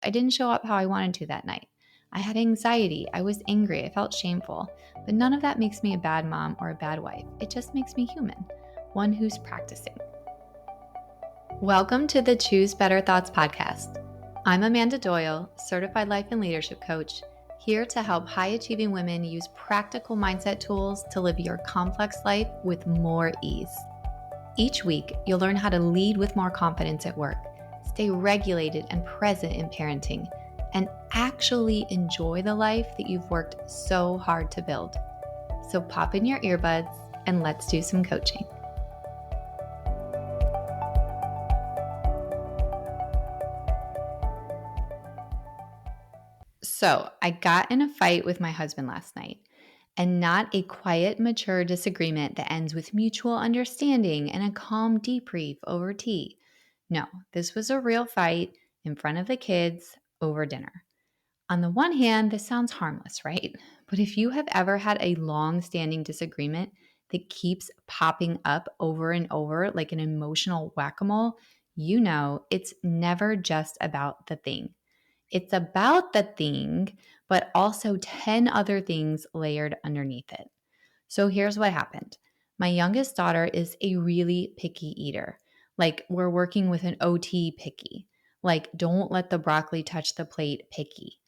I didn't show up how I wanted to that night. I had anxiety. I was angry. I felt shameful. But none of that makes me a bad mom or a bad wife. It just makes me human, one who's practicing. Welcome to the Choose Better Thoughts podcast. I'm Amanda Doyle, certified life and leadership coach, here to help high-achieving women use practical mindset tools to live your complex life with more ease. Each week, you'll learn how to lead with more confidence at work, stay regulated and present in parenting, and actually enjoy the life that you've worked so hard to build. So pop in your earbuds and let's do some coaching. So I got in a fight with my husband last night, and not a quiet, mature disagreement that ends with mutual understanding and a calm debrief over tea. No, this was a real fight in front of the kids over dinner. On the one hand, this sounds harmless, right? But if you have ever had a long-standing disagreement that keeps popping up over and over like an emotional whack-a-mole, you know it's never just about the thing. It's about the thing, but also 10 other things layered underneath it. So here's what happened. My youngest daughter is a really picky eater. Like, we're working with an OT picky. Like, don't let the broccoli touch the plate picky.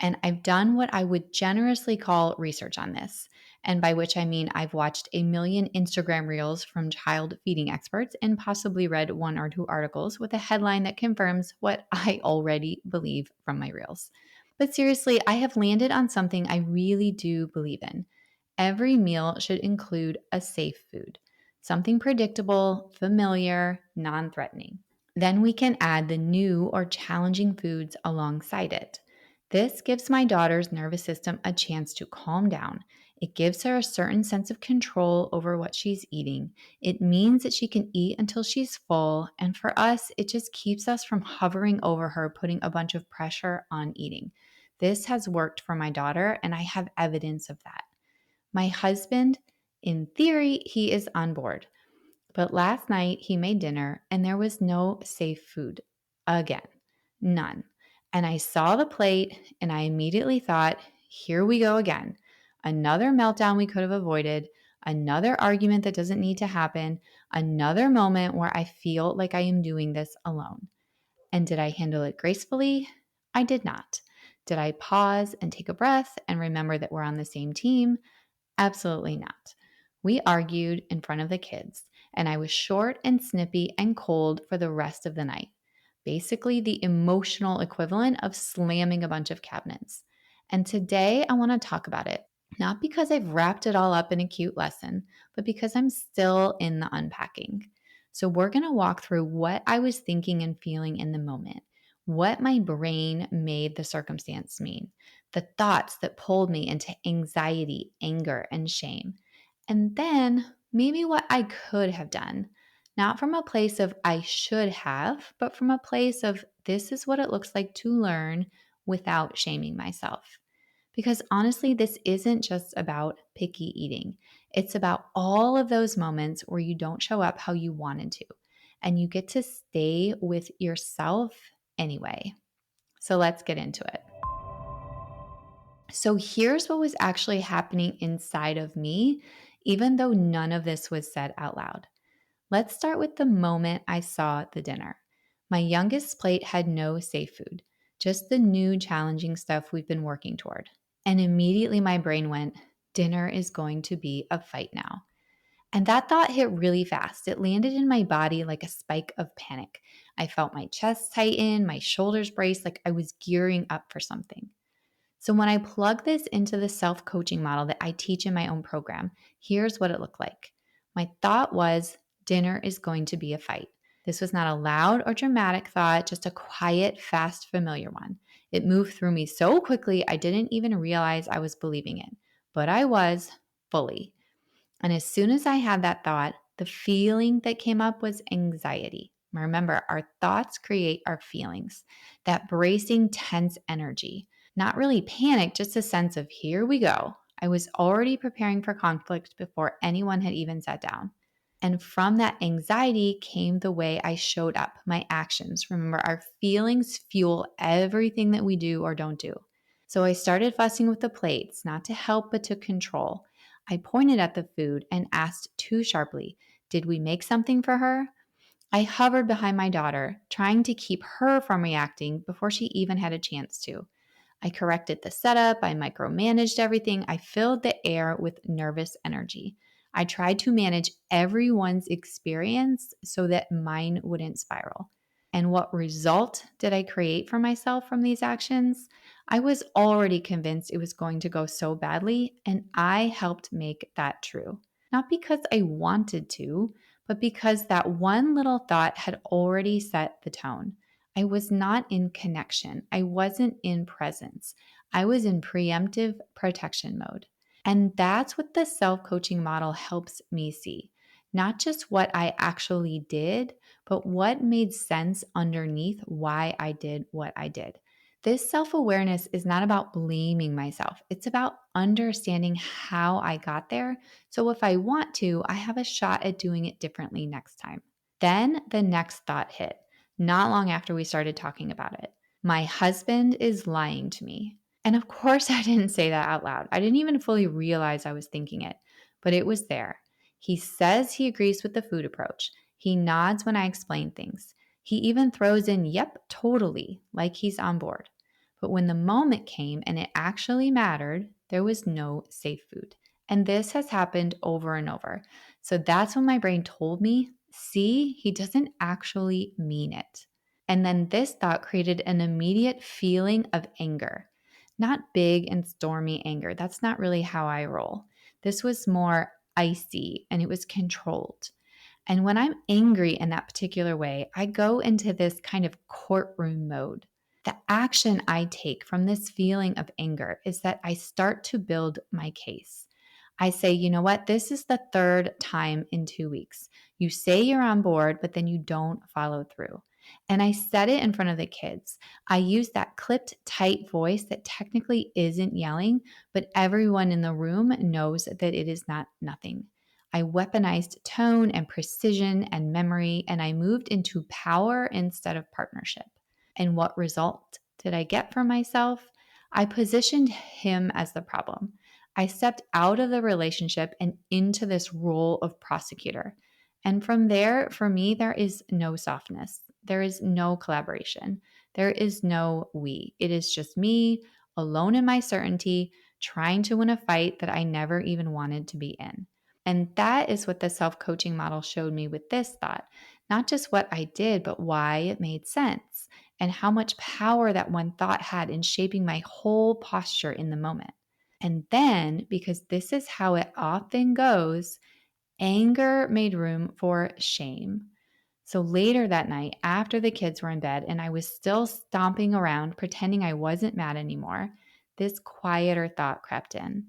And I've done what I would generously call research on this. And by which I mean I've watched a million Instagram reels from child feeding experts and possibly read one or two articles with a headline that confirms what I already believe from my reels. But seriously, I have landed on something I really do believe in. Every meal should include a safe food, something predictable, familiar, non threatening. Then we can add the new or challenging foods alongside it. This gives my daughter's nervous system a chance to calm down. It gives her a certain sense of control over what she's eating. It means that she can eat until she's full. And for us, it just keeps us from hovering over her, putting a bunch of pressure on eating. This has worked for my daughter, and I have evidence of that. My husband, in theory, he is on board. But last night he made dinner and there was no safe food. Again, none. And I saw the plate and I immediately thought, here we go again. Another meltdown we could have avoided, another argument that doesn't need to happen, another moment where I feel like I am doing this alone. And did I handle it gracefully? I did not. Did I pause and take a breath and remember that we're on the same team? Absolutely not. We argued in front of the kids, and I was short and snippy and cold for the rest of the night. Basically, the emotional equivalent of slamming a bunch of cabinets. And today I want to talk about it, not because I've wrapped it all up in a cute lesson, but because I'm still in the unpacking. So, we're going to walk through what I was thinking and feeling in the moment, what my brain made the circumstance mean, the thoughts that pulled me into anxiety, anger, and shame. And then maybe what I could have done, not from a place of I should have, but from a place of this is what it looks like to learn without shaming myself. Because honestly, this isn't just about picky eating. It's about all of those moments where you don't show up how you wanted to, and you get to stay with yourself anyway. So let's get into it. So here's what was actually happening inside of me, even though none of this was said out loud. Let's start with the moment I saw the dinner. My youngest plate had no safe food, just the new challenging stuff we've been working toward. And immediately my brain went, dinner is going to be a fight now. And that thought hit really fast. It landed in my body like a spike of panic. I felt my chest tighten, my shoulders brace, like I was gearing up for something. So when I plug this into the self-coaching model that I teach in my own program, here's what it looked like. My thought was, dinner is going to be a fight. This was not a loud or dramatic thought, just a quiet, fast, familiar one. It moved through me so quickly, I didn't even realize I was believing it. But I was, fully. And as soon as I had that thought, the feeling that came up was anxiety. Remember, our thoughts create our feelings, that bracing, tense energy. Not really panic, just a sense of here we go. I was already preparing for conflict before anyone had even sat down. And from that anxiety came the way I showed up, my actions. Remember, our feelings fuel everything that we do or don't do. So I started fussing with the plates, not to help, but to control. I pointed at the food and asked too sharply, "Did we make something for her?" I hovered behind my daughter, trying to keep her from reacting before she even had a chance to. I corrected the setup, I micromanaged everything, I filled the air with nervous energy. I tried to manage everyone's experience so that mine wouldn't spiral. And what result did I create for myself from these actions? I was already convinced it was going to go so badly, and I helped make that true. Not because I wanted to, but because that one little thought had already set the tone. I was not in connection. I wasn't in presence. I was in preemptive protection mode. And that's what the self coaching model helps me see. Not just what I actually did, but what made sense underneath why I did what I did. This self awareness is not about blaming myself, it's about understanding how I got there. So if I want to, I have a shot at doing it differently next time. Then the next thought hit, not long after we started talking about it. My husband is lying to me. And of course, I didn't say that out loud. I didn't even fully realize I was thinking it, but it was there. He says he agrees with the food approach. He nods when I explain things. He even throws in, "Yep, totally," like he's on board. But when the moment came and it actually mattered, there was no safe food. And this has happened over and over. So that's when my brain told me, see, he doesn't actually mean it. And then this thought created an immediate feeling of anger. Not big and stormy anger. That's not really how I roll. This was more icy and it was controlled. And when I'm angry in that particular way, I go into this kind of courtroom mode. The action I take from this feeling of anger is that I start to build my case. I say, you know what? This is the third time in 2 weeks. You say you're on board, but then you don't follow through. And I said it in front of the kids. I use that clipped, tight voice that technically isn't yelling, but everyone in the room knows that it is not nothing. I weaponized tone and precision and memory, and I moved into power instead of partnership. And what result did I get for myself? I positioned him as the problem. I stepped out of the relationship and into this role of prosecutor. And from there, for me, there is no softness. There is no collaboration. There is no we. It is just me, alone in my certainty, trying to win a fight that I never even wanted to be in. And that is what the self coaching model showed me with this thought. Not just what I did, but why it made sense and how much power that one thought had in shaping my whole posture in the moment. And then, because this is how it often goes, anger made room for shame. So later that night, after the kids were in bed and I was still stomping around pretending I wasn't mad anymore, this quieter thought crept in.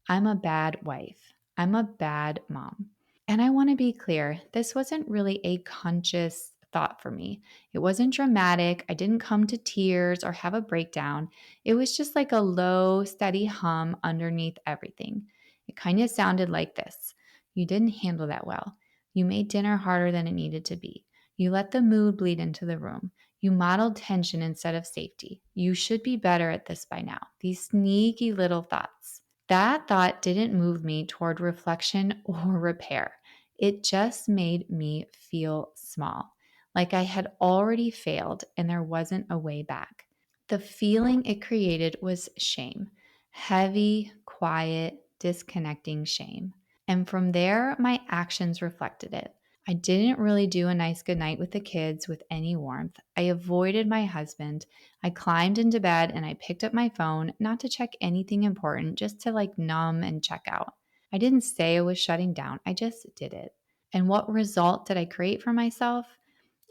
I'm a bad wife. I'm a bad mom. And I want to be clear, this wasn't really a conscious thought for me. It wasn't dramatic. I didn't come to tears or have a breakdown. It was just like a low, steady hum underneath everything. It kind of sounded like this: you didn't handle that well. You made dinner harder than it needed to be. You let the mood bleed into the room. You modeled tension instead of safety. You should be better at this by now. These sneaky little thoughts. That thought didn't move me toward reflection or repair. It just made me feel small, like I had already failed and there wasn't a way back. The feeling it created was shame, heavy, quiet, disconnecting shame. And from there, my actions reflected it. I didn't really do a nice goodnight with the kids with any warmth. I avoided my husband. I climbed into bed and I picked up my phone, not to check anything important, just to like numb and check out. I didn't say I was shutting down, I just did it. And what result did I create for myself?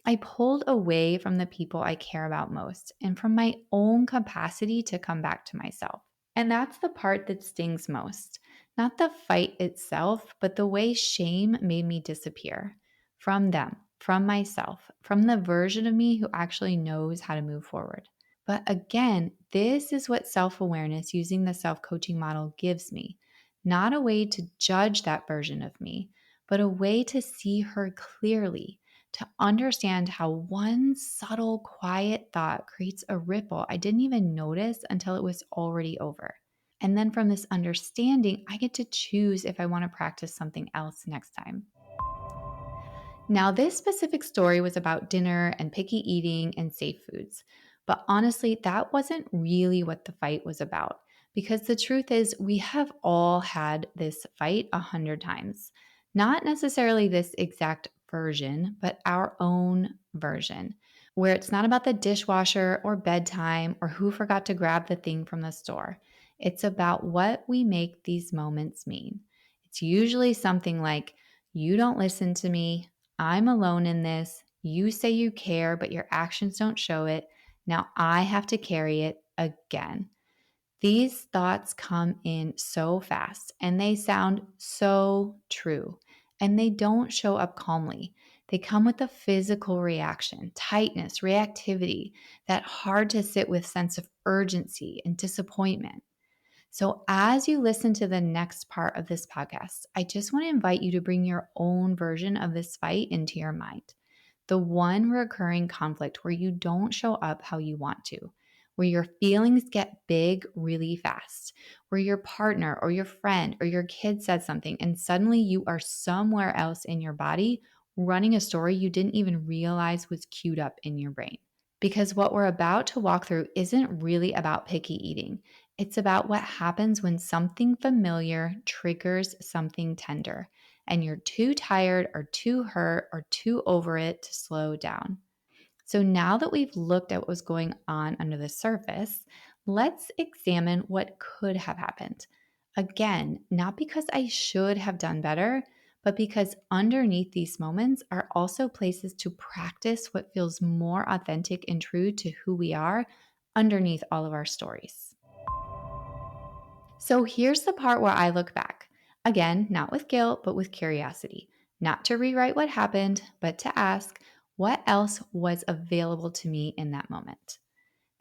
I pulled away from the people I care about most and from my own capacity to come back to myself. And that's the part that stings most. Not the fight itself, but the way shame made me disappear from them, from myself, from the version of me who actually knows how to move forward. But again, this is what self awareness using the self coaching model gives me, not a way to judge that version of me, but a way to see her clearly, to understand how one subtle, quiet thought creates a ripple I didn't even notice until it was already over. And then from this understanding, I get to choose if I want to practice something else next time. Now, this specific story was about dinner and picky eating and safe foods. But honestly, that wasn't really what the fight was about. Because the truth is, we have all had this fight 100 times. Not necessarily this exact version, but our own version, where it's not about the dishwasher or bedtime or who forgot to grab the thing from the store. It's about what we make these moments mean. It's usually something like, you don't listen to me. I'm alone in this. You say you care, but your actions don't show it. Now I have to carry it again. These thoughts come in so fast and they sound so true. And they don't show up calmly. They come with a physical reaction, tightness, reactivity, that hard to sit with sense of urgency and disappointment. So, as you listen to the next part of this podcast, I just want to invite you to bring your own version of this fight into your mind. The one recurring conflict where you don't show up how you want to, where your feelings get big really fast, where your partner or your friend or your kid said something and suddenly you are somewhere else in your body running a story you didn't even realize was queued up in your brain. Because what we're about to walk through isn't really about picky eating. It's about what happens when something familiar triggers something tender, and you're too tired or too hurt or too over it to slow down. So now that we've looked at what was going on under the surface, let's examine what could have happened. Again, not because I should have done better, but because underneath these moments are also places to practice what feels more authentic and true to who we are underneath all of our stories. So here's the part where I look back. Again, not with guilt, but with curiosity. Not to rewrite what happened, but to ask, what else was available to me in that moment?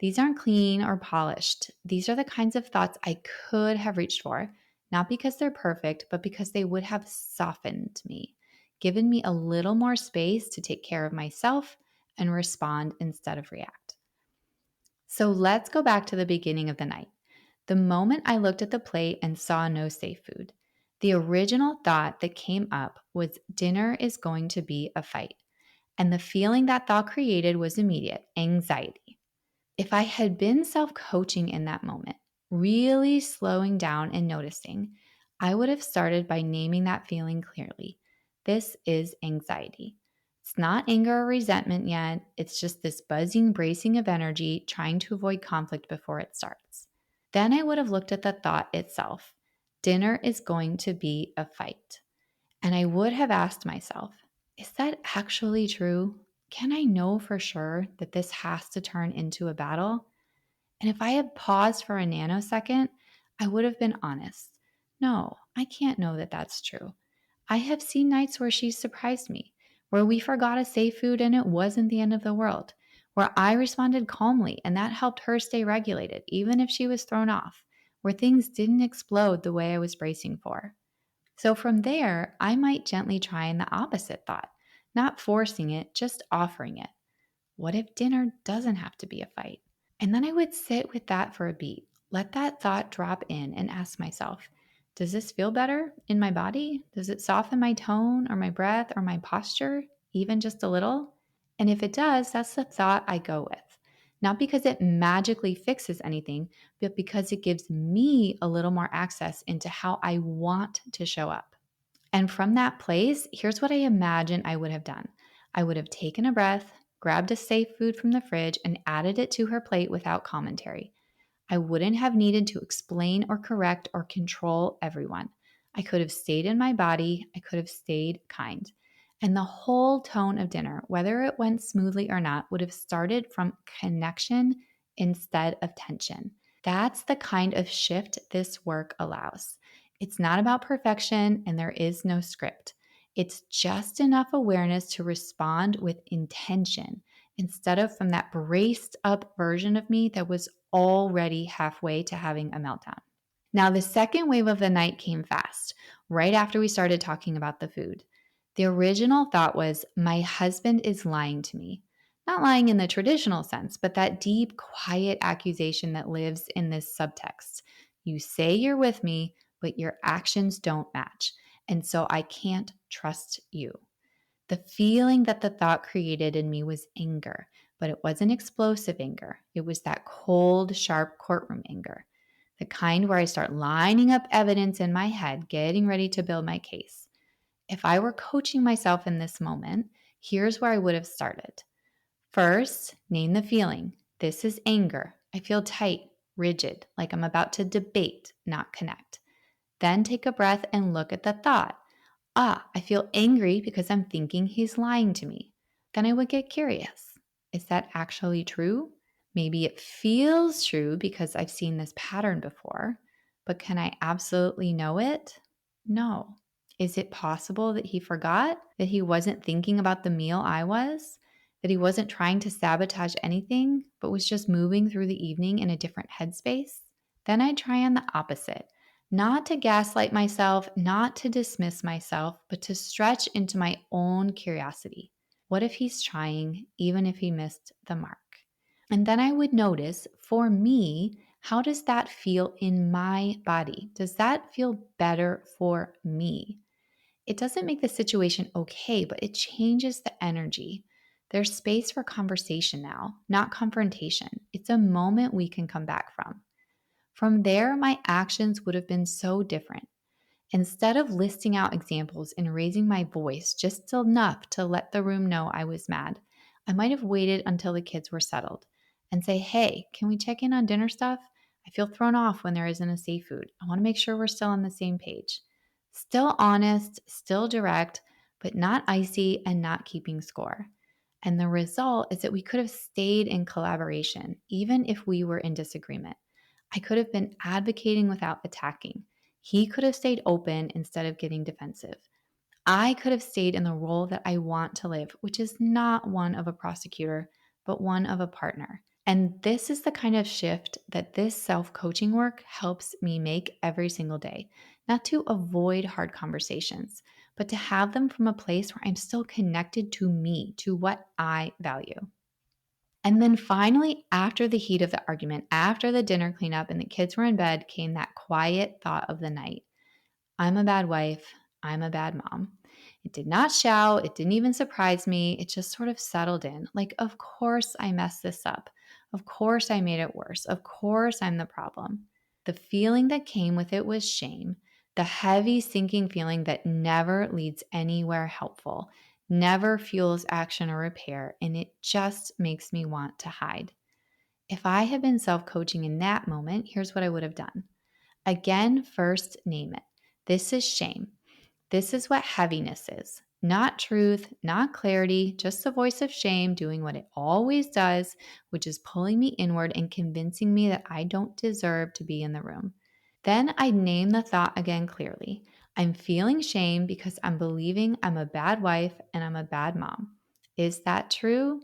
These aren't clean or polished. These are the kinds of thoughts I could have reached for, not because they're perfect, but because they would have softened me, given me a little more space to take care of myself and respond instead of react. So let's go back to the beginning of the night. The moment I looked at the plate and saw no safe food, the original thought that came up was dinner is going to be a fight. And the feeling that thought created was immediate anxiety. If I had been self coaching in that moment, really slowing down and noticing, I would have started by naming that feeling clearly. This is anxiety. It's not anger or resentment yet. It's just this buzzing, bracing of energy trying to avoid conflict before it starts. Then I would have looked at the thought itself. Dinner is going to be a fight. And I would have asked myself, is that actually true? Can I know for sure that this has to turn into a battle? And if I had paused for a nanosecond, I would have been honest. No, I can't know that that's true. I have seen nights where she surprised me, where we forgot a safe food and it wasn't the end of the world, where I responded calmly and that helped her stay regulated, even if she was thrown off, where things didn't explode the way I was bracing for. So from there, I might gently try in the opposite thought, not forcing it, just offering it. What if dinner doesn't have to be a fight? And then I would sit with that for a beat, let that thought drop in and ask myself, does this feel better in my body? Does it soften my tone or my breath or my posture, even just a little? And if it does, that's the thought I go with. Not because it magically fixes anything, but because it gives me a little more access into how I want to show up. And from that place, here's what I imagine I would have done. I would have taken a breath, grabbed a safe food from the fridge, and added it to her plate without commentary. I wouldn't have needed to explain or correct or control everyone. I could have stayed in my body. I could have stayed kind. And the whole tone of dinner, whether it went smoothly or not, would have started from connection instead of tension. That's the kind of shift this work allows. It's not about perfection and there is no script. It's just enough awareness to respond with intention instead of from that braced up version of me that was already halfway to having a meltdown. Now, the second wave of the night came fast, right after we started talking about the food. The original thought was, my husband is lying to me. Not lying in the traditional sense, but that deep, quiet accusation that lives in this subtext. You say you're with me, but your actions don't match. And so I can't trust you. The feeling that the thought created in me was anger, but it wasn't explosive anger. It was that cold, sharp courtroom anger, the kind where I start lining up evidence in my head, getting ready to build my case. If I were coaching myself in this moment, here's where I would have started. First, name the feeling. This is anger. I feel tight, rigid, like I'm about to debate, not connect. Then take a breath and look at the thought. I feel angry because I'm thinking he's lying to me. Then I would get curious. Is that actually true? Maybe it feels true because I've seen this pattern before, but can I absolutely know it? No. Is it possible that he forgot? That he wasn't thinking about the meal I was? That he wasn't trying to sabotage anything, but was just moving through the evening in a different headspace? Then I try on the opposite. Not to gaslight myself, not to dismiss myself, but to stretch into my own curiosity. What if he's trying, even if he missed the mark? And then I would notice, for me, how does that feel in my body? Does that feel better for me? It doesn't make the situation okay, but it changes the energy. There's space for conversation now, not confrontation. It's a moment we can come back from. From there, my actions would have been so different. Instead of listing out examples and raising my voice just enough to let the room know I was mad, I might have waited until the kids were settled and say, hey, can we check in on dinner stuff? I feel thrown off when there isn't a safe food. I want to make sure we're still on the same page. Still honest, still direct, but not icy and not keeping score. And the result is that we could have stayed in collaboration, even if we were in disagreement. I could have been advocating without attacking. He could have stayed open instead of getting defensive. I could have stayed in the role that I want to live, which is not one of a prosecutor, but one of a partner. And this is the kind of shift that this self coaching work helps me make every single day. Not to avoid hard conversations, but to have them from a place where I'm still connected to me, to what I value. And then finally, after the heat of the argument, after the dinner cleanup and the kids were in bed, came that quiet thought of the night. I'm a bad wife. I'm a bad mom. It did not shout. It didn't even surprise me. It just sort of settled in. Like, of course I messed this up. Of course I made it worse. Of course I'm the problem. The feeling that came with it was shame, the heavy, sinking feeling that never leads anywhere helpful, never fuels action or repair, and it just makes me want to hide. If I had been self coaching in that moment, here's what I would have done. Again, first name it. This is shame. This is what heaviness is. Not truth, not clarity, just the voice of shame doing what it always does, which is pulling me inward and convincing me that I don't deserve to be in the room. Then I name the thought again clearly. I'm feeling shame because I'm believing I'm a bad wife and I'm a bad mom. Is that true?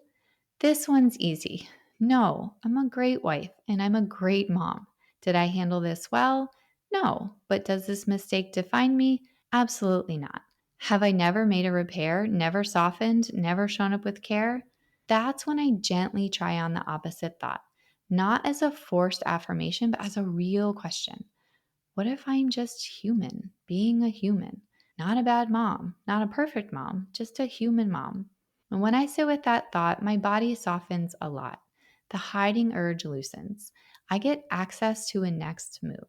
This one's easy. No, I'm a great wife and I'm a great mom. Did I handle this well? No, but does this mistake define me? Absolutely not. Have I never made a repair, never softened, never shown up with care? That's when I gently try on the opposite thought, not as a forced affirmation, but as a real question. What if I'm just human, being a human? Not a bad mom, not a perfect mom, just a human mom. And when I sit with that thought, my body softens a lot. The hiding urge loosens. I get access to a next move.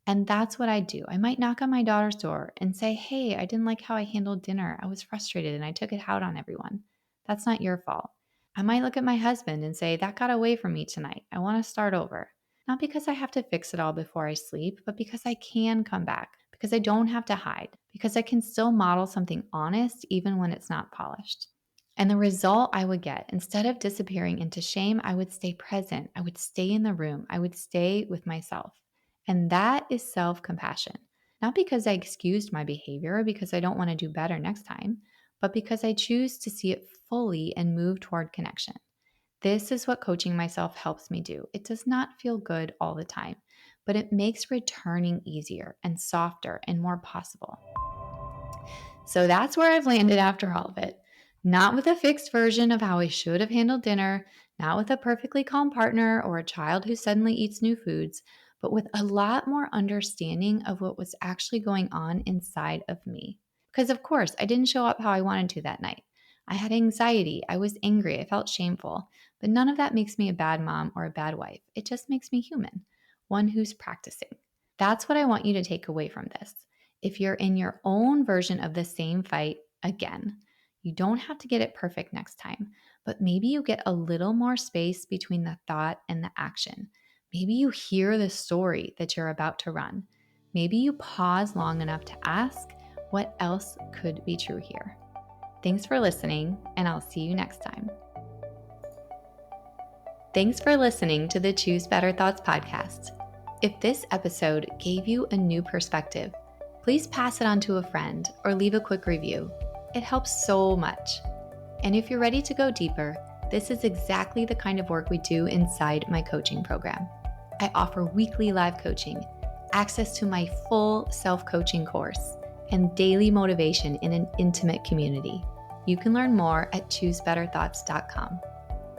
And that's what I do. I might knock on my daughter's door and say, hey, I didn't like how I handled dinner. I was frustrated and I took it out on everyone. That's not your fault. I might look at my husband and say, that got away from me tonight. I want to start over. Not because I have to fix it all before I sleep, but because I can come back, because I don't have to hide, because I can still model something honest even when it's not polished. And the result I would get, instead of disappearing into shame, I would stay present. I would stay in the room. I would stay with myself. And that is self compassion. Not because I excused my behavior or because I don't want to do better next time, but because I choose to see it fully and move toward connection. This is what coaching myself helps me do. It does not feel good all the time, but it makes returning easier and softer and more possible. So that's where I've landed after all of it. Not with a fixed version of how I should have handled dinner, not with a perfectly calm partner or a child who suddenly eats new foods, but with a lot more understanding of what was actually going on inside of me. Because, of course, I didn't show up how I wanted to that night. I had anxiety, I was angry, I felt shameful, but none of that makes me a bad mom or a bad wife. It just makes me human, one who's practicing. That's what I want you to take away from this. If you're in your own version of the same fight again, you don't have to get it perfect next time, but maybe you get a little more space between the thought and the action. Maybe you hear the story that you're about to run. Maybe you pause long enough to ask, what else could be true here? Thanks for listening, and I'll see you next time. Thanks for listening to the Choose Better Thoughts podcast. If this episode gave you a new perspective, please pass it on to a friend or leave a quick review. It helps so much. And if you're ready to go deeper, this is exactly the kind of work we do inside my coaching program. I offer weekly live coaching, access to my full self-coaching course, and daily motivation in an intimate community. You can learn more at choosebetterthoughts.com.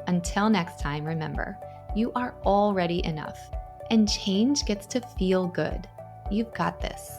Until next time, remember, you are already enough, and change gets to feel good. You've got this.